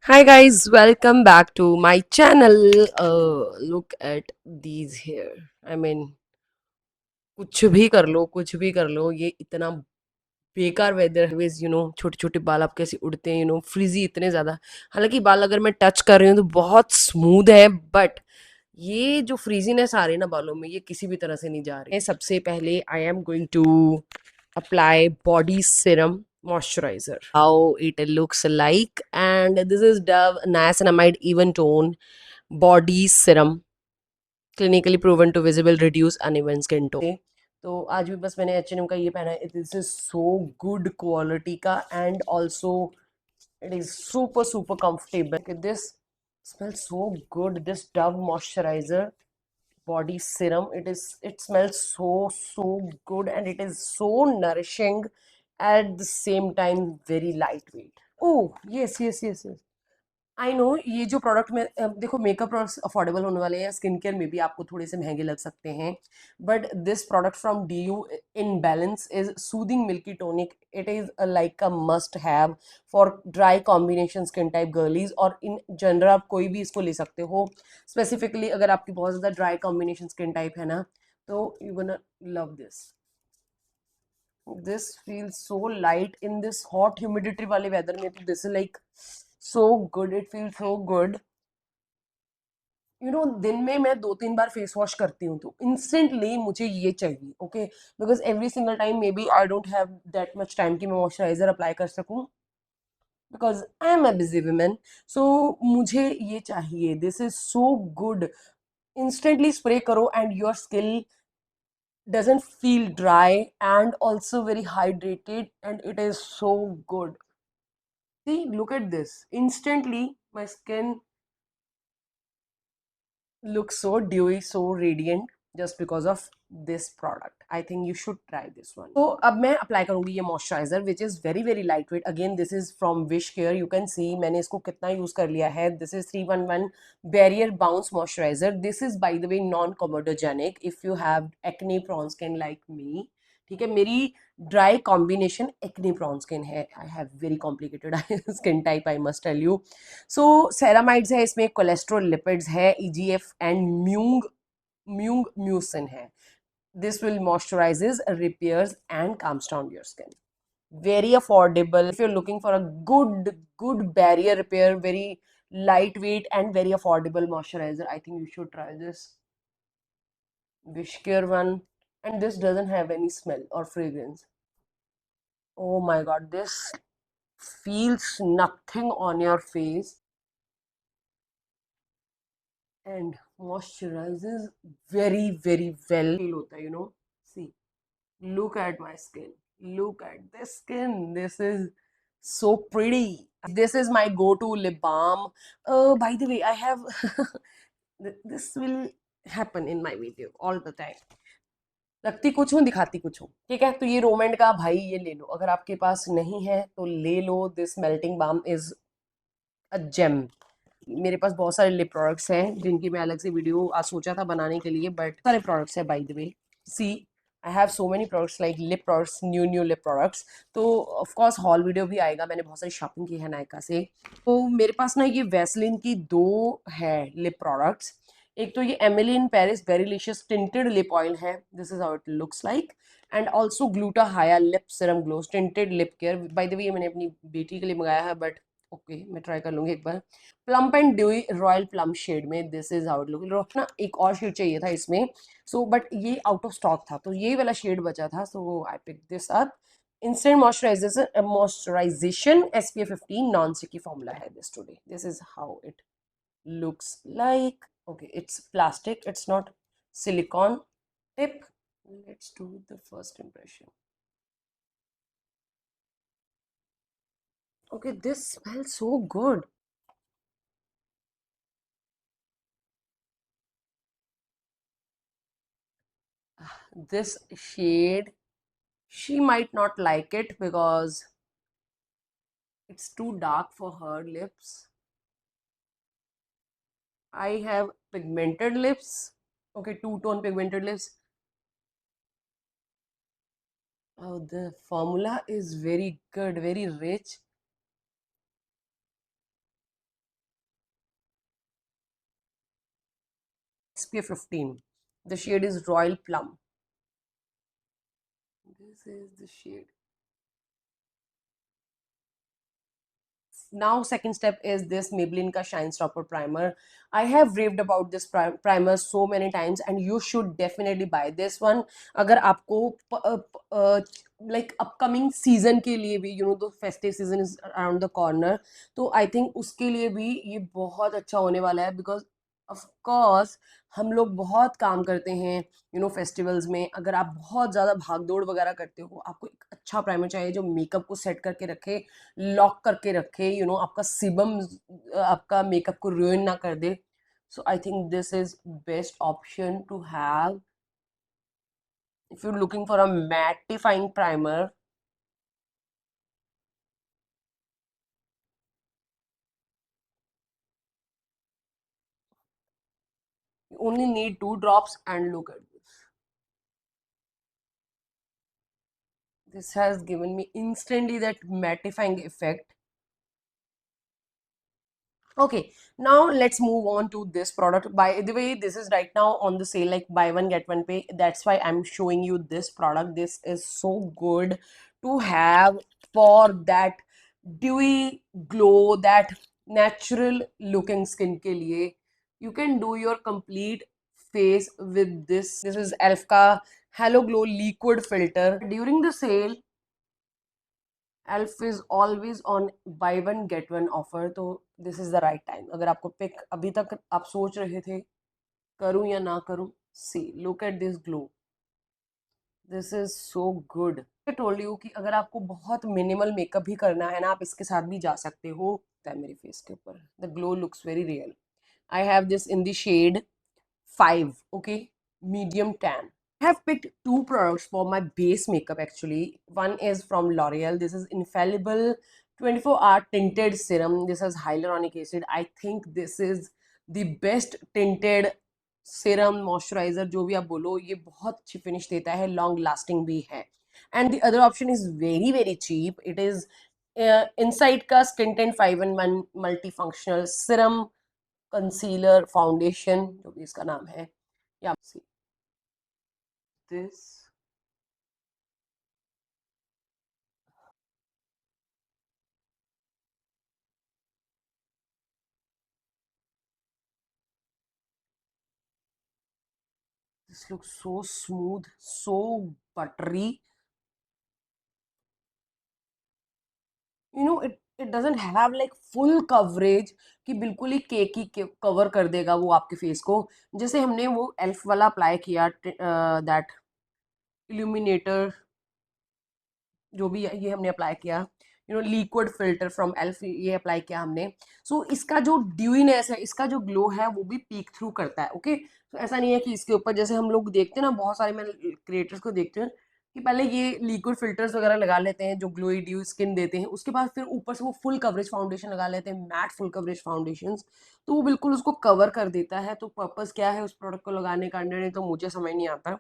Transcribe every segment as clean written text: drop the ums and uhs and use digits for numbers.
Hi guys, welcome back to my channel. Look at these here. I mean, कुछ भी कर लो, ये इतना बेकार वेदर ऑलवेज छोटे छोटे बाल आप कैसे उड़ते हैं फ्रिजी इतने ज्यादा। हालांकि बाल अगर मैं टच कर रही हूँ तो बहुत स्मूथ है, बट ये जो फ्रीजीनेस आ रही है ना बालों में, ये किसी भी तरह से नहीं जा रही है। सबसे पहले I am going to apply body serum moisturizer. How it looks like, and this is Dove Niacinamide Even Tone Body Serum, clinically proven to visible reduce uneven skin tone. तो आज भी बस मैंने H&M का ये पहना है. This is so good quality का, and also it is super super comfortable. This smells so good. This Dove moisturizer body serum, it smells so good, and it is so nourishing, at the same time very lightweight. Oh yes, yes, yes, yes. I know ये जो product में देखो, makeup products affordable होने वाले हैं, skin care में भी आपको थोड़े से महंगे लग सकते हैं, but this product from D U in balance is soothing milky tonic. It is like a must have for dry combination skin type girlies, और इन जनरल आप कोई भी इसको ले सकते हो. स्पेसिफिकली अगर आपकी बहुत ज़्यादा ड्राई कॉम्बिनेशन स्किन टाइप है ना, तो you gonna love this. This feels so light in this hot humidity वाले weather में, तो this is like so good. It feels so good. दिन में मैं 2-3 बार फेस वॉश करती हूँ, तो इंस्टेंटली मुझे ये चाहिए. Okay, because every single time may be I don't have that much time कि मैं मॉइस्चराइजर अप्लाई कर सकूँ, because I am a busy women. So मुझे ये चाहिए. This is so good. Instantly spray करो and your skin doesn't feel dry and also very hydrated, and it is so good. See, look at this. Instantly, my skin looks so dewy, so radiant, just because of this product. I think you should try this one. तो अब मैं apply करूंगी ये moisturiser, which is very very light weight. Again this is from Wishcare. You can see मैंने इसको कितना use कर लिया है. This is 311 barrier bounce moisturiser. This is by the way non comedogenic if you have acne prone skin like me. ठीक है, मेरी dry combination acne prone skin है. I have very complicated skin type, I must tell you. So ceramides है इसमें, cholesterol lipids है, EGF and म्यूंग म्यूंग mucin है. This will moisturises, repairs and calms down your skin. Very affordable. If you're looking for a good barrier repair, very lightweight and very affordable moisturizer, I think you should try this Wishcare one. And this doesn't have any smell or fragrance. Oh my god, this feels nothing on your face and moisturizes very very well. Feel hota है, see, look at my skin, look at this skin. This is so pretty. This is my go-to lip balm. By the way, I have this will happen in my video all the time. रखती कुछ हूँ, दिखाती कुछ हूँ. ठीक है, तो ये रोमेंड का भाई, ये ले लो. अगर आपके पास नहीं है तो ले लो. This melting balm is a gem. मेरे पास बहुत सारे लिप प्रोडक्ट्स हैं जिनकी मैं अलग से वीडियो आज सोचा था बनाने के लिए, बट सारे प्रोडक्ट्स है by the way. See, I have so many products like lip products, new new lip products. तो ऑफ कोर्स हॉल वीडियो भी आएगा. मैंने बहुत सारी शॉपिंग की है नायका से. तो मेरे पास ना ये वैसलिन की दो है लिप प्रोडक्ट्स. एक तो ये Emily in Paris verylicious tinted lip oil है. This is how it looks like. And also gluta hya lip serum glow tinted lip care. By the way ये मैंने अपनी बेटी के लिए मंगाया है, बट ओके मैं ट्राई कर लूंगी एक बार. Plump and dewy royal plum shade में. दिस इज आउट लुक ना. एक और शेड चाहिए था इसमें, सो बट ये आउट ऑफ स्टॉक था, तो ये वाला शेड बचा था, so I pick this up. Instant moisturisation SPF 15 non sticky formula है this today. This is how it looks like. Okay, it's plastic, it's not silicone tip. Let's do the first impression. Okay, this smells so good. This shade, she might not like it because it's too dark for her lips. I have pigmented lips. Okay, two-tone pigmented lips. Oh, the formula is very good, very rich. SPF 15. The shade is Royal Plum. This is the shade. Now second step is this Maybelline ka Shine Stopper Primer. I have raved about this primer so many times and you should definitely buy this one. अगर आपको like upcoming season के लिए भी, you know, the festive season is around the corner, तो I think उसके लिए भी ये बहुत अच्छा होने वाला है, because of course हम लोग बहुत काम करते हैं, यू नो, फेस्टिवल्स में। अगर आप बहुत ज़्यादा भाग दौड़ वगैरह करते हो, आपको एक अच्छा प्राइमर चाहिए जो मेकअप को सेट करके रखे, लॉक करके रखे, यू नो, आपका सीबम आपका मेकअप को रुइन ना कर दे। So I think this is best option to have if you're looking for a mattifying primer. You only need 2 drops and look at this. This has given me instantly that mattifying effect. Okay, now let's move on to this product. By the way, this is right now on the sale, like buy one get one pay. That's why I'm showing you this product. This is so good to have for that dewy glow, that natural looking skin ke liye. You can do your complete face with this. This is Elf ka Hello Glow liquid filter. During the sale, Elf is always on buy one get one offer, तो this is the right time. अगर आपको pick अभी तक आप सोच रहे थे करूं या ना करूं, see look at this glow, this is so good. I told you कि अगर आपको बहुत मिनिमल मेकअप भी करना है ना, आप इसके साथ भी जा सकते हो। मेरे फेस के ऊपर the glow looks very real. I have this in the shade 5, okay, medium tan. I have picked 2 products for my base makeup actually. One is from L'Oreal. This is Infallible 24-hour tinted serum. This has hyaluronic acid. I think this is the best tinted serum moisturizer, जो भी आप बोलो, ये बहुत अच्छी finish देता है, long lasting भी है। And the other option is very very cheap. It is Insight का skin tint 5-in-1 multi functional serum concealer foundation, जो भी इसका नाम है। या this this looks so smooth, so buttery. You know, it doesn't have like full coverage कि बिल्कुल ही cake ही cover कर देगा वो आपके फेस को। जैसे हमने वो एल्फ वाला अप्लाई किया, दैट इल्यूमिनेटर, जो भी ये हमने अप्लाई किया, you know, liquid filter from elf, ये अप्लाई किया हमने। सो इसका जो ड्यूइनेस है, इसका जो ग्लो है, वो भी पीक थ्रू करता है। ओके, तो ऐसा नहीं है कि इसके ऊपर, जैसे हम लोग देखते हैं ना, बहुत सारे मैं क्रिएटर्स को देखते हैं कि पहले ये लिक्विड फिल्टर्स वगैरह लगा लेते हैं जो ग्लोई ड्यू स्किन देते हैं, उसके बाद फिर ऊपर से वो फुल कवरेज फाउंडेशन लगा लेते हैं, मैट फुल कवरेज फाउंडेशन, तो वो बिल्कुल उसको कवर कर देता है। तो पर्पस क्या है उस प्रोडक्ट को लगाने का, अंडर तो मुझे समझ नहीं आता।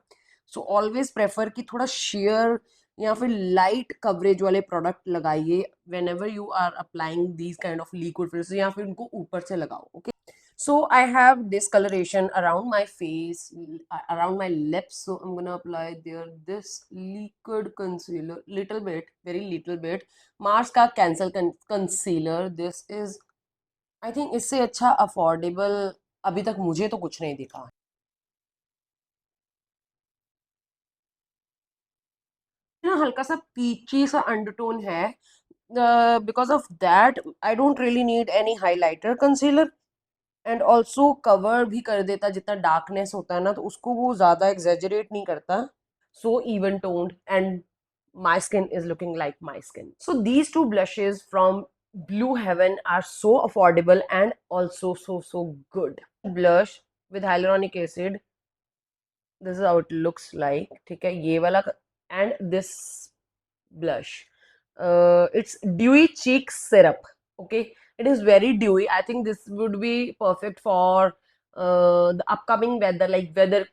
सो ऑलवेज प्रेफर कि थोड़ा शेयर या फिर लाइट कवरेज वाले प्रोडक्ट लगाइए whenever you are applying these kind of liquid filters, या फिर उनको ऊपर से लगाओ। Okay, so I have discoloration around my face, around my lips, so I'm gonna apply there this liquid concealer, little bit, very little bit, Mars का cancel concealer. This is, I think इससे अच्छा affordable अभी तक मुझे तो कुछ नहीं दिखा। ना हल्का सा पीची सा अंडरटोन है, because of that I don't really need any highlighter concealer, and also cover भी कर देता, जितना डार्कनेस होता है ना, तो उसको वो ज्यादा एग्जेजरेट नहीं करता। So even toned and my skin is looking like my skin. So these two blushes from Blue Heaven are so affordable and also so good. Blush with hyaluronic acid, this is how it looks like, ठीक है, ये वाला। and this blush, it's dewy cheek syrup, okay, it is very dewy. I think this would be perfect for the upcoming weather, like weather,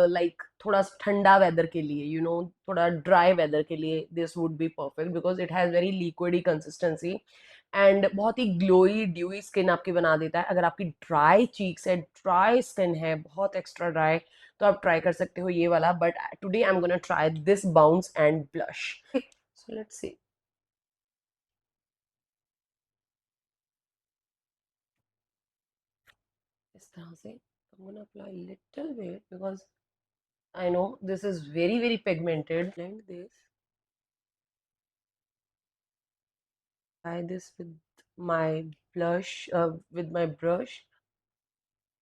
like थोड़ा ठंडा weather के लिए, you know, थोड़ा dry weather के लिए this would be perfect because it has very liquidy consistency and बहुत ही glowy dewy skin आपकी बना देता है। अगर आपकी ड्राई चीक्स है, ड्राई स्किन है, बहुत एक्स्ट्रा ड्राई, तो आप ट्राई कर सकते हो ये वाला। But today I am gonna try this bounce and blush. So let's see. इस तरह से I am gonna apply little bit because I know this is very, very pigmented. Blend this. Try this with my blush, with my brush.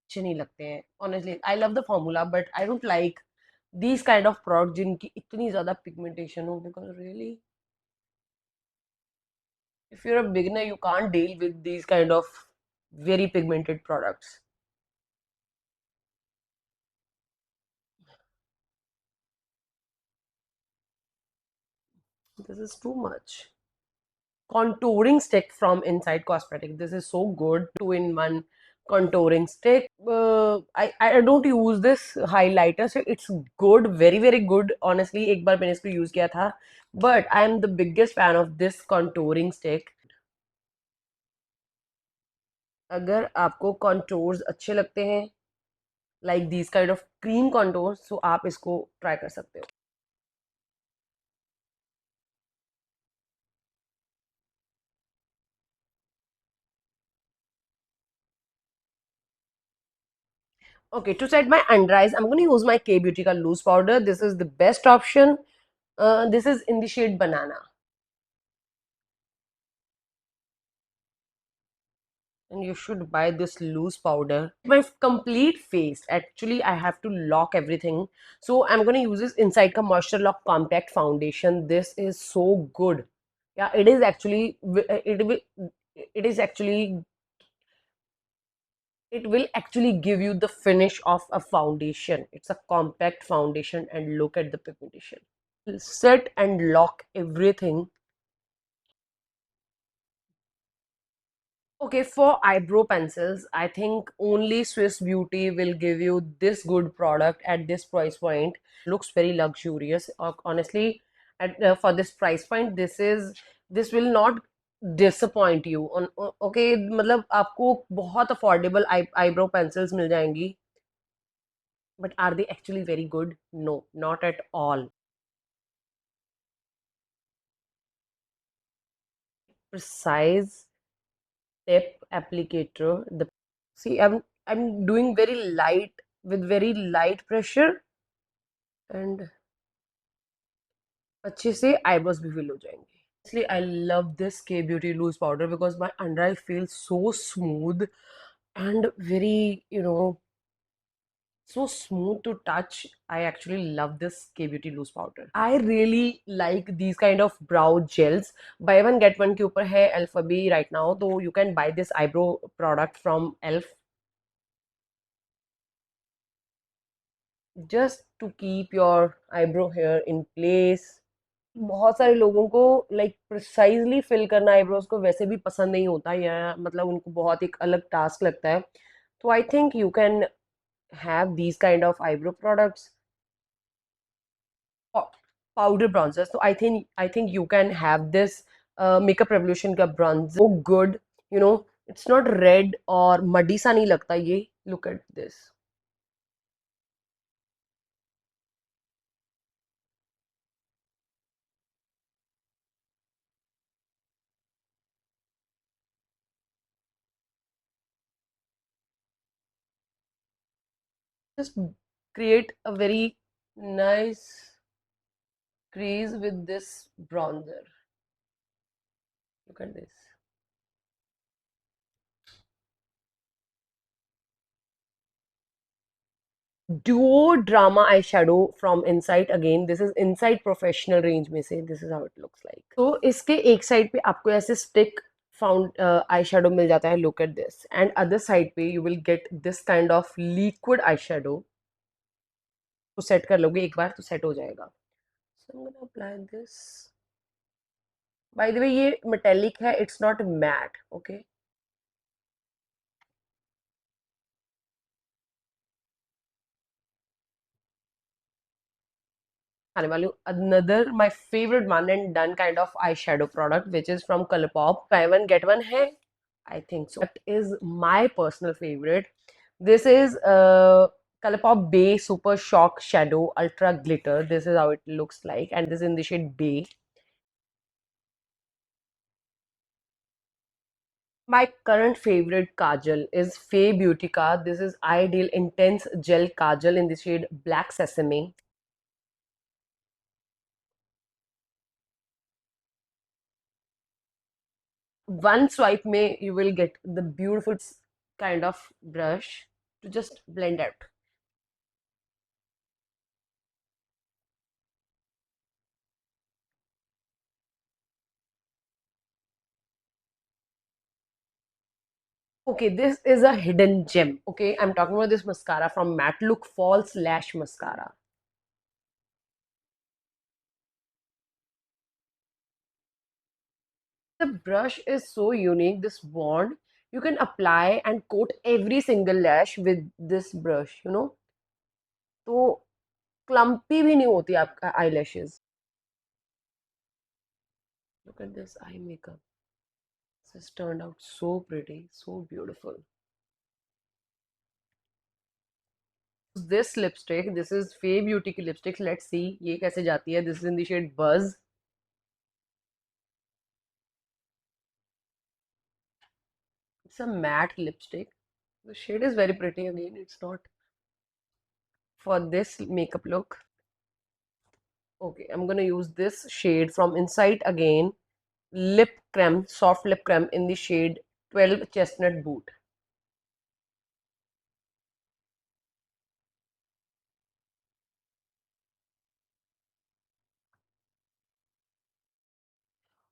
अच्छे नहीं लगते हैं honestly. I love the formula, but I don't like these kind of products जिनकी इतनी ज़्यादा pigmentation हो, because really, if you're a beginner, you can't deal with these kind of very pigmented products. This is too much. Contouring stick from Inside Cosmetic. This is so good. Two-in-one contouring stick. I don't use this highlighter, so it's good, very very good. Honestly, एक बार मैंने इसको use किया था, but I am the biggest fan of this contouring stick. अगर आपको contours अच्छे लगते हैं, like these kind of cream contours, so आप इसको try कर सकते हो. Okay, to set my under eyes, I'm going to use my K Beauty का loose powder. This is the best option. This is in the shade banana. And you should buy this loose powder. My complete face, actually, I have to lock everything. So I'm going to use this Inside Ka Moisture Lock Compact Foundation. This is so good. Yeah, it is actually, it is actually, it will actually give you the finish of a foundation. It's a compact foundation, and look at the pigmentation. Set and lock everything. Okay, for eyebrow pencils, I think only Swiss Beauty will give you this good product at this price point. Looks very luxurious. Honestly, for this price point, this will not disappoint you. Okay, मतलब आपको बहुत affordable eyebrow pencils मिल जाएंगी, but are they actually very good? No, not at all. Precise tip applicator. The See, I'm doing very light with very light pressure, and अच्छे से eyebrows भी fill हो जाएंगे. Honestly, I love this K Beauty loose powder because my under eye feels so smooth and very, so smooth to touch. I actually love this K Beauty loose powder. I really like these kind of brow gels. Buy one get one के ऊपर है Alphabet right now, so you can buy this eyebrow product from Elf just to keep your eyebrow hair in place. बहुत सारे लोगों को like precisely fill करना eyebrows को वैसे भी पसंद नहीं होता, या मतलब उनको बहुत एक अलग टास्क लगता है. तो I think you can have these kind of eyebrow products. Powder bronzers, तो I think you can have this Makeup Revolution का ब्रॉन्जर. वो good, you know it's not red or muddy सा नहीं लगता ये. Look at this. Just create a very nice crease with this bronzer. Look at this. Duo Drama eyeshadow from Insight. Again, this is Insight Professional range में से. This is how it looks like. तो इसके एक side पे आपको ऐसे stick found eyeshadow मिल जाता है. Look at this. And other side पे you will get this kind of liquid eyeshadow. तो सेट कर लोगे एक बार तो सेट हो जाएगा. So I'm gonna apply this. By the way, ये metallic है. It's not matte. Okay. आने वाली हूँ another my favourite one and done kind of eye shadow product which is from ColourPop, buy one get one है, I think so, that is my personal favourite. This is Colourpop Bay Super Shock Shadow Ultra Glitter. This is how it looks like, and this is in the shade Bay. My current favorite kajal is Faye Beautica. This is Ideal Intense Gel Kajal in the shade Black Sesame. One swipe may you will get the beautiful kind of brush to just blend out. Okay, this is a hidden gem. Okay, I'm talking about this mascara from Matte Look False Lash Mascara. The brush is so unique, this wand. You can apply and coat every single lash with this brush. तो clumpy भी नहीं होती आपका eyelashes. Look at this eye makeup. This has turned out so pretty, so beautiful. This lipstick, this is Faye Beauty की lipstick. Let's see ये कैसे जाती है. This is in the shade Buzz. It's a matte lipstick. The shade is very pretty again. It's not for this makeup look. Okay, I'm gonna use this shade from Insight again. Lip creme, soft lip creme in the shade 12 Chestnut Boot.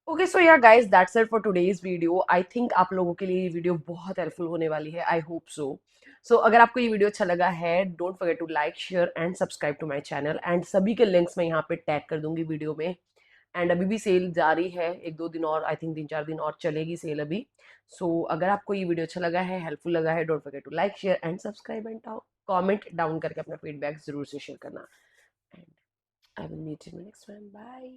Okay so yeah guys that's it for today's video. I think आप लोगों के लिए ये video बहुत helpful होने वाली है. I hope so. सो अगर आपको ये वीडियो अच्छा लगा है, don't forget to like share and subscribe to my channel. And सभी के लिंक्स मैं यहाँ पे टैग कर दूंगी वीडियो में. एंड अभी भी सेल जारी है, एक दो दिन और, आई थिंक 3-4 दिन और चलेगी सेल अभी. अगर आपको ये वीडियो अच्छा लगा है, हेल्पफुल लगा है, don't forget to like share and subscribe and comment down करके अपना फीडबैक जरूर से शेयर करना. And I will meet you next one. Bye.